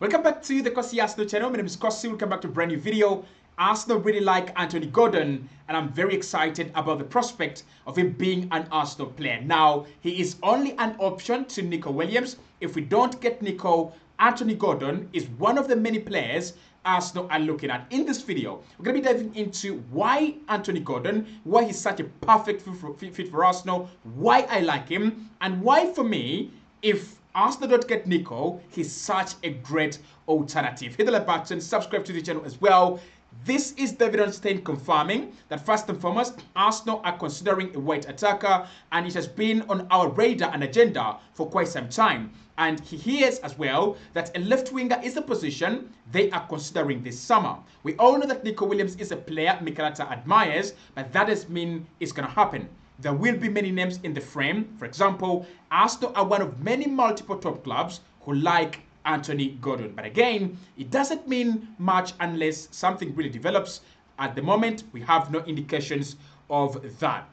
Welcome back to the Kosi Arsenal channel. My name is Kosi. Welcome back to a brand new video. Arsenal really like Anthony Gordon, and I'm very excited about the prospect of him being an Arsenal player. Now, he is only an option to Nico Williams. If we don't get Nico, Anthony Gordon is one of the many players Arsenal are looking at. In this video, we're going to be diving into why Anthony Gordon, why he's such a perfect fit for Arsenal, why I like him, and why for me, if Arsenal don't get Nico, he's such a great alternative. Hit the like button, subscribe to the channel as well. This is David Onstein confirming that first and foremost, Arsenal are considering a white attacker, and it has been on our radar and agenda for quite some time. And he hears as well that a left winger is a position they are considering this summer. We all know that Nico Williams is a player Mikel Arteta admires, but that doesn't mean it's going to happen. There will be many names in the frame. For example, Arsenal are one of many multiple top clubs who like Anthony Gordon. But again, it doesn't mean much unless something really develops. At the moment, we have no indications of that.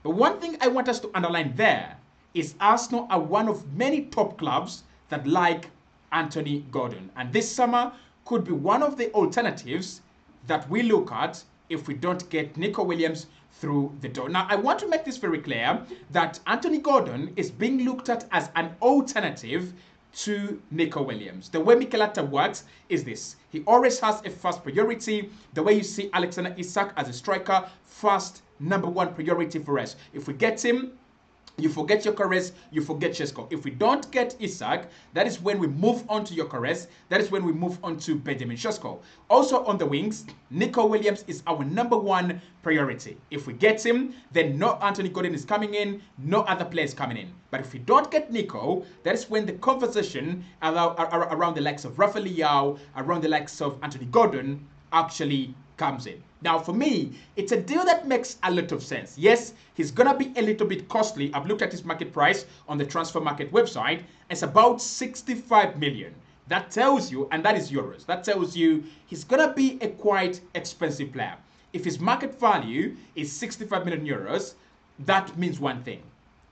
But one thing I want us to underline there is Arsenal are one of many top clubs that like Anthony Gordon. And this summer could be one of the alternatives that we look at if we don't get Nico Williams through the door. Now, I want to make this very clear that Anthony Gordon is being looked at as an alternative to Nico Williams. The way Mikel Arteta works is this. He always has a first priority. The way you see Alexander Isak as a striker, first, number one priority for us. If we get him, you forget Gyökeres, you forget Šeško. If we don't get Isak, that is when we move on to Gyökeres. That is when we move on to Benjamin Šeško. Also on the wings, Nico Williams is our number one priority. If we get him, then no Anthony Gordon is coming in, no other players coming in. But if we don't get Nico, that is when the conversation around the likes of Rafa Leao, around the likes of Anthony Gordon actually comes in. Now, for me, it's a deal that makes a lot of sense. Yes, he's going to be a little bit costly. I've looked at his market price on the transfer market website. It's about 65 million. That tells you, and that is euros, that tells you he's going to be a quite expensive player. If his market value is 65 million euros, that means one thing.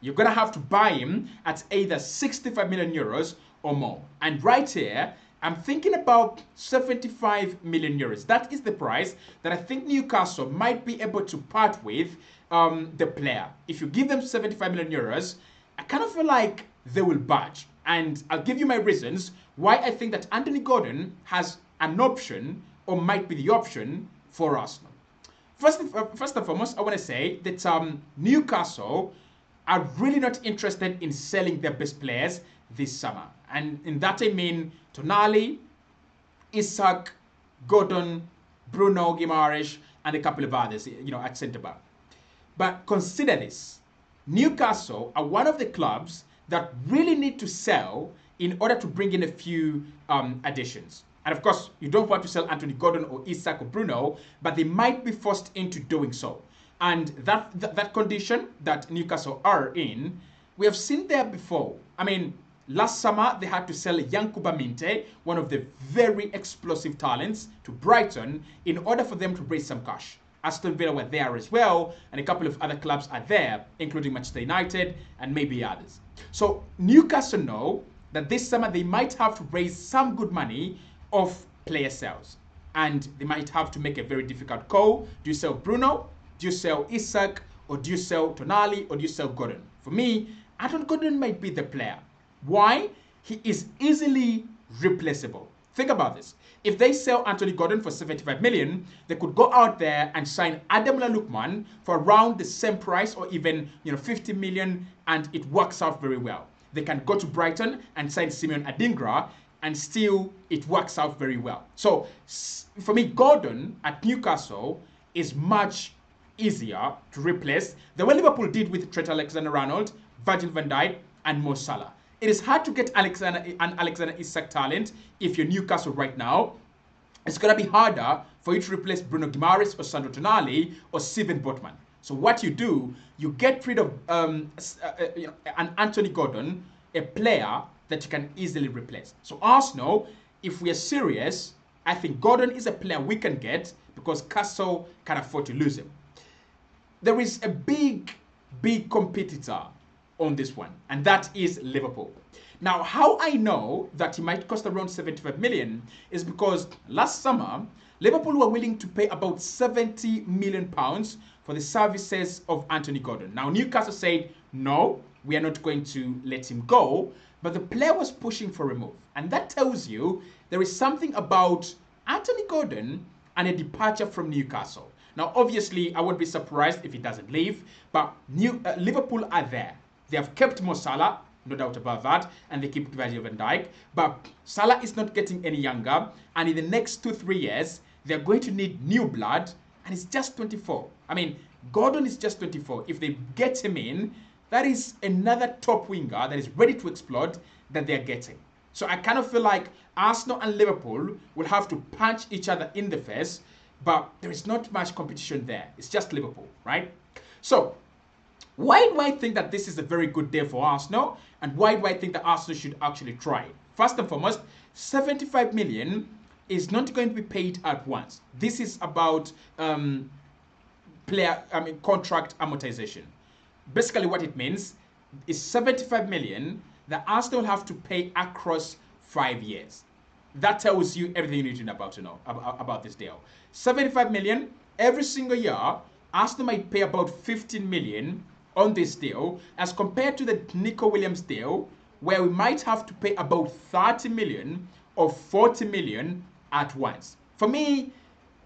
You're going to have to buy him at either 65 million euros or more. And right here, I'm thinking about 75 million euros. That is the price that I think Newcastle might be able to part with the player. If you give them 75 million euros, I kind of feel like they will budge. And I'll give you my reasons why I think that Anthony Gordon has an option or might be the option for Arsenal. First and foremost, I want to say that Newcastle are really not interested in selling their best players this summer. And in that I mean Tonali, Isak, Gordon, Bruno Guimaraes, and a couple of others, at centre-back. But consider this. Newcastle are one of the clubs that really need to sell in order to bring in a few additions. And of course, you don't want to sell Anthony Gordon or Isak or Bruno, but they might be forced into doing so. And that condition that Newcastle are in, we have seen there before. I mean, last summer, they had to sell Yankuba Minte, one of the very explosive talents, to Brighton in order for them to raise some cash. Aston Villa were there as well, and a couple of other clubs are there, including Manchester United and maybe others. So Newcastle know that this summer they might have to raise some good money off player sales. And they might have to make a very difficult call. Do you sell Bruno? Do you sell Isak? Or do you sell Tonali? Or do you sell Gordon? For me, Anthony Gordon might be the player. Why? He is easily replaceable. Think about this. If they sell Anthony Gordon for 75 million, they could go out there and sign Ademola Lookman for around the same price or even 50 million, and it works out very well. They can go to Brighton and sign Simeon Adingra, and still it works out very well. So for me, Gordon at Newcastle is much easier to replace the way Liverpool did with Trent Alexander-Arnold, Virgil van Dijk, and Mo Salah. It is hard to get Alexander Isak talent if you're Newcastle right now. It's going to be harder for you to replace Bruno Guimaraes or Sandro Tonali or Steven Botman. So what you do, you get rid of an Anthony Gordon, a player that you can easily replace. So Arsenal, if we are serious, I think Gordon is a player we can get because Castle can afford to lose him. There is a big competitor on this one, and that is Liverpool. Now, how I know that he might cost around 75 million is because last summer, Liverpool were willing to pay about 70 million pounds for the services of Anthony Gordon. Now, Newcastle said, no, we are not going to let him go, but the player was pushing for a move. And that tells you there is something about Anthony Gordon and a departure from Newcastle. Now, obviously, I won't be surprised if he doesn't leave, but Liverpool are there. They have kept Mo Salah, no doubt about that, and they keep Virgil van Dijk. But Salah is not getting any younger, and in the next 2-3 years, they're going to need new blood, and he's just 24. I mean, Gordon is just 24. If they get him in, that is another top winger that is ready to explode that they're getting. So I kind of feel like Arsenal and Liverpool will have to punch each other in the face, but there is not much competition there. It's just Liverpool, right? So why do I think that this is a very good deal for Arsenal? And why do I think that Arsenal should actually try it? First and foremost, 75 million is not going to be paid at once. This is about contract amortization. Basically what it means is 75 million that Arsenal will have to pay across 5 years. That tells you everything you need to know about this deal. 75 million every single year. Arsenal might pay about 15 million on this deal as compared to the Nico Williams deal where we might have to pay about 30 million or 40 million at once. For me,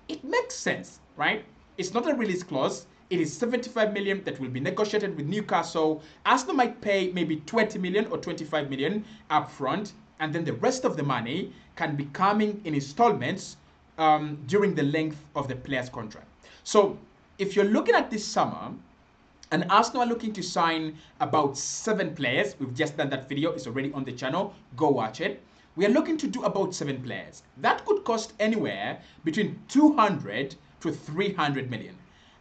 it makes sense, right? It's not a release clause. It is 75 million that will be negotiated with Newcastle. Arsenal might pay maybe 20 million or 25 million up front, and then the rest of the money can be coming in installments during the length of the player's contract. So if you're looking at this summer, and Arsenal are looking to sign about 7 players, we've just done that video, it's already on the channel, go watch it. We are looking to do about 7 players. That could cost anywhere between 200 to 300 million.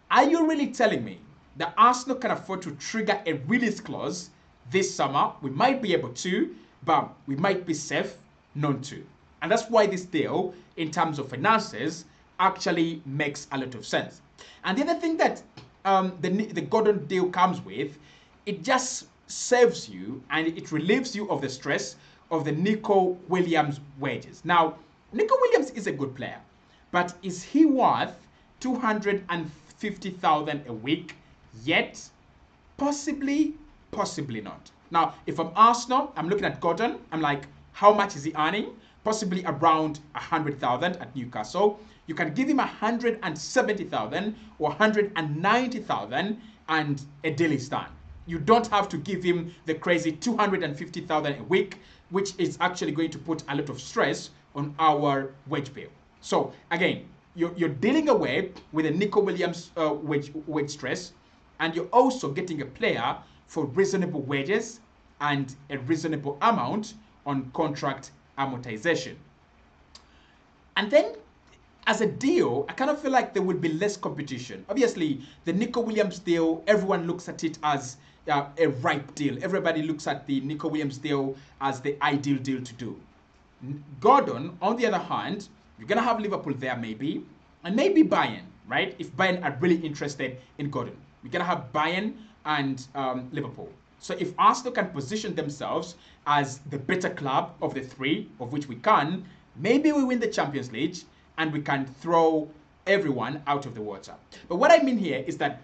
Are you really telling me that Arsenal can afford to trigger a release clause this summer? We might be able to, but we might be safe not to. And that's why this deal, in terms of finances, actually makes a lot of sense. And the other thing that the Gordon deal comes with, it just saves you and it relieves you of the stress of the Nico Williams wages. Now, Nico Williams is a good player, but is he worth 250,000 a week yet? Possibly, possibly not. Now, if I'm Arsenal, I'm looking at Gordon, I'm like, how much is he earning? Possibly around 100,000 at Newcastle. You can give him 170,000 or 190,000 and a deal is done. You don't have to give him the crazy 250,000 a week, which is actually going to put a lot of stress on our wage bill. So again, you're dealing away with a Nico Williams wage stress, and you're also getting a player for reasonable wages and a reasonable amount on contract amortization. And then as a deal, I kind of feel like there would be less competition. Obviously, the Nico Williams deal, everyone looks at it as a ripe deal. Everybody looks at the Nico Williams deal as the ideal deal to do. Gordon, on the other hand, you're going to have Liverpool there maybe, and maybe Bayern, right? If Bayern are really interested in Gordon. We're going to have Bayern and Liverpool. So if Arsenal can position themselves as the better club of the 3, of which we can, maybe we win the Champions League and we can throw everyone out of the water. But what I mean here is that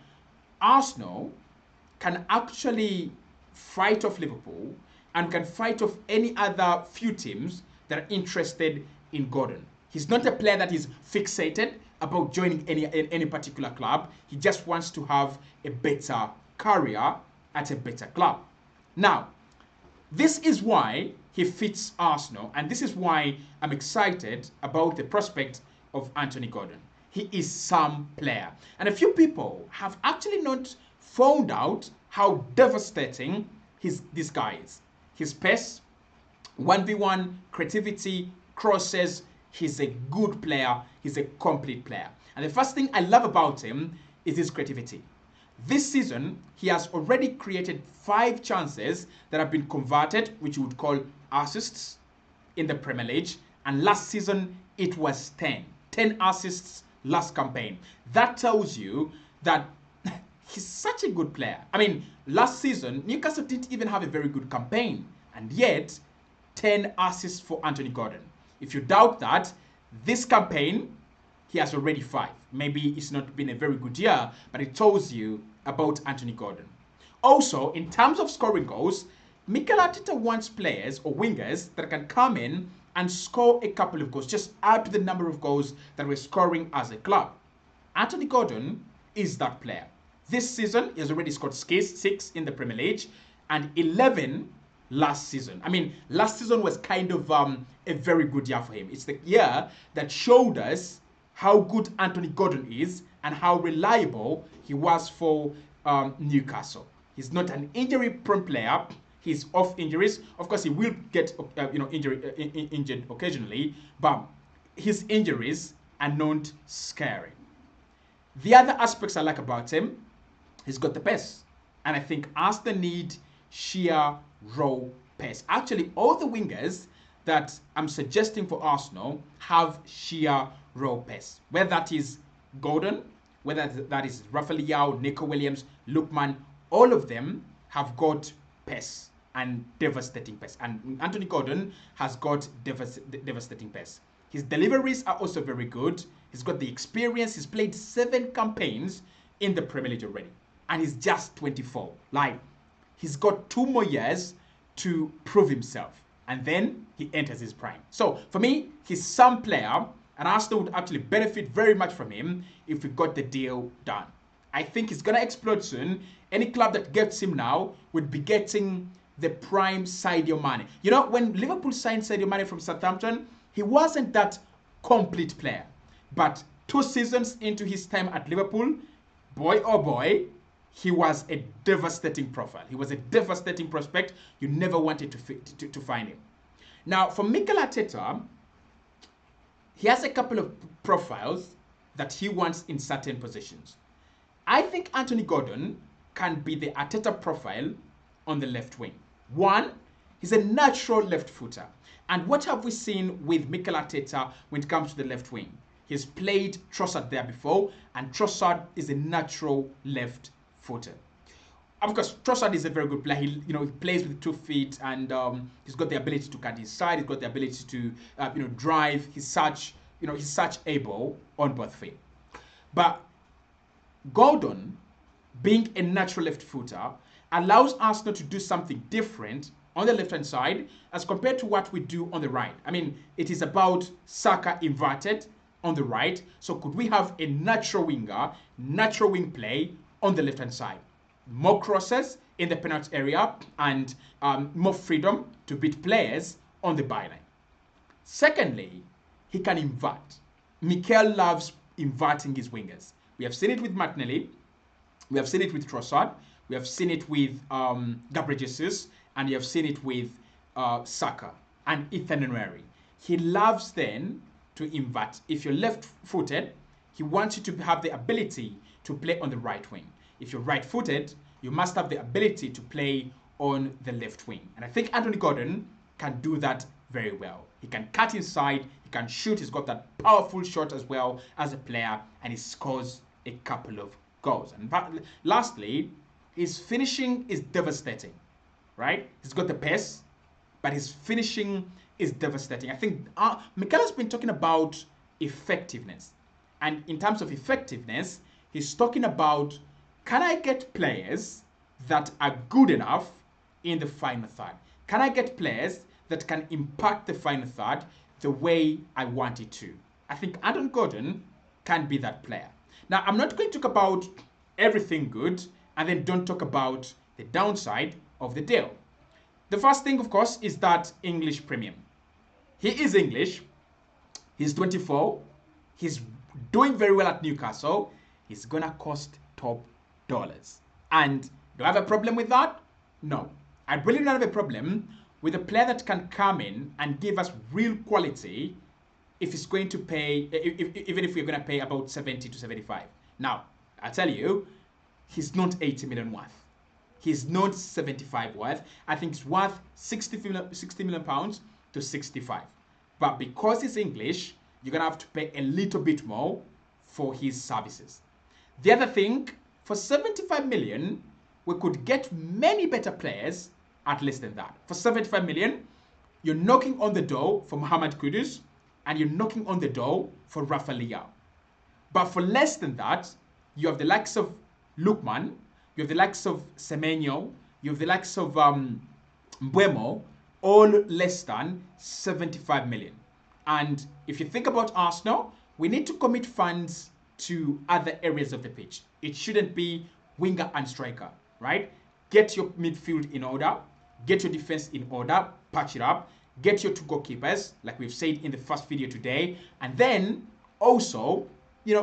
Arsenal can actually fight off Liverpool and can fight off any other few teams that are interested in Gordon. He's not a player that is fixated about joining any particular club. He just wants to have a better career at a better club. Now, this is why he fits Arsenal, and this is why I'm excited about the prospect of Anthony Gordon. He is some player. And a few people have actually not found out how devastating this guy is. His pace, 1v1, creativity, crosses, he's a good player, he's a complete player. And the first thing I love about him is his creativity. This season, he has already created 5 chances that have been converted, which you would call assists in the Premier League. And last season, it was 10. 10 assists last campaign. That tells you that he's such a good player. I mean, last season, Newcastle didn't even have a very good campaign. And yet, 10 assists for Anthony Gordon. If you doubt that, this campaign, he has already 5. Maybe it's not been a very good year, but it tells you about Anthony Gordon. Also, in terms of scoring goals, Mikel Arteta wants players or wingers that can come in and score a couple of goals, just add to the number of goals that we're scoring as a club. Anthony Gordon is that player. This season, he has already scored 6 in the Premier League and 11 last season. I mean, last season was kind of a very good year for him. It's the year that showed us how good Anthony Gordon is and how reliable he was for Newcastle. He's not an injury-prone player. He's off injuries. Of course, he will get injured occasionally, but his injuries are not scary. The other aspects I like about him, he's got the pace. And I think Arsenal need sheer raw pace. Actually, all the wingers that I'm suggesting for Arsenal have sheer raw pace. Whether that is Gordon, whether that is Rafael, Nico Williams, Lookman, all of them have got pace and devastating pace. And Anthony Gordon has got devastating pace. His deliveries are also very good. He's got the experience. He's played 7 campaigns in the Premier League already. And he's just 24. Like, he's got 2 more years to prove himself. And then he enters his prime. So, for me, he's some player. And Arsenal would actually benefit very much from him if we got the deal done. I think he's going to explode soon. Any club that gets him now would be getting the prime Sadio Mane. You know, when Liverpool signed Sadio Mane from Southampton, he wasn't that complete player. But 2 seasons into his time at Liverpool, boy oh boy, he was a devastating profile. He was a devastating prospect. You never wanted to find him. Now, for Mikel Arteta, he has a couple of profiles that he wants in certain positions. I think Anthony Gordon can be the Arteta profile on the left wing. One, he's a natural left footer. And what have we seen with Mikel Arteta when it comes to the left wing? He's played Trossard there before, and Trossard is a natural left footer. Of course, Trossard is a very good player. He plays with 2 feet, and he's got the ability to cut inside. He's got the ability to, drive. He's such able on both feet. But Gordon, being a natural left footer, allows Arsenal to do something different on the left-hand side as compared to what we do on the right. I mean, it is about Saka inverted on the right. So could we have a natural winger, natural wing play on the left-hand side? More crosses in the penalty area and more freedom to beat players on the byline. Secondly, he can invert. Mikel loves inverting his wingers. We have seen it with Martinelli. We have seen it with Trossard. We have seen it with Gabriel Jesus. And we have seen it with Saka and Ethan Nwaneri. He loves then to invert. If you're left-footed, he wants you to have the ability to play on the right wing. If you're right-footed, you must have the ability to play on the left wing. And I think Anthony Gordon can do that very well. He can cut inside, he can shoot, he's got that powerful shot as well as a player, and he scores a couple of goals. And lastly, his finishing is devastating, right? He's got the pace, but his finishing is devastating. I think Mikel has been talking about effectiveness. And in terms of effectiveness, he's talking about, can I get players that are good enough in the final third? Can I get players that can impact the final third the way I want it to? I think Anthony Gordon can be that player. Now, I'm not going to talk about everything good and then don't talk about the downside of the deal. The first thing, of course, is that English premium. He is English. He's 24. He's doing very well at Newcastle. He's going to cost top dollars. And do I have a problem with that? No. I really don't have a problem with a player that can come in and give us real quality if he's going to pay, even if we're going to pay about 70 to 75. Now, I tell you, he's not 80 million worth. He's not 75 worth. I think it's worth 60 million pounds to 65. But because he's English, you're going to have to pay a little bit more for his services. The other thing, for 75 million, we could get many better players at less than that. For 75 million, you're knocking on the door for Mohamed Kudus and you're knocking on the door for Rafa Leao. But for less than that, you have the likes of Lukman, you have the likes of Semenyo, you have the likes of Mbeumo, all less than 75 million. And if you think about Arsenal, we need to commit funds to other areas of the pitch. It shouldn't be winger and striker, right? Get your midfield in order, get your defense in order, patch it up, get your two goalkeepers, like we've said in the first video today, and then also,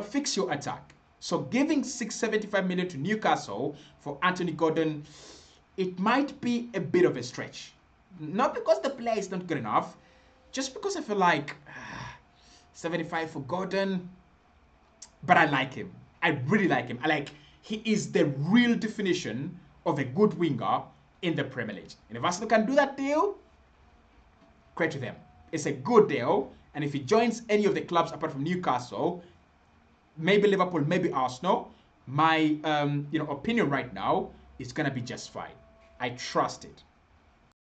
fix your attack. So giving 675 million to Newcastle for Anthony Gordon, it might be a bit of a stretch. Not because the player is not good enough, just because I feel like 75 for Gordon, but I like him. I really like him. He is the real definition of a good winger in the Premier League. And if Arsenal can do that deal, credit to them. It's a good deal. And if he joins any of the clubs apart from Newcastle, maybe Liverpool, maybe Arsenal, my opinion right now is going to be just fine. I trust it.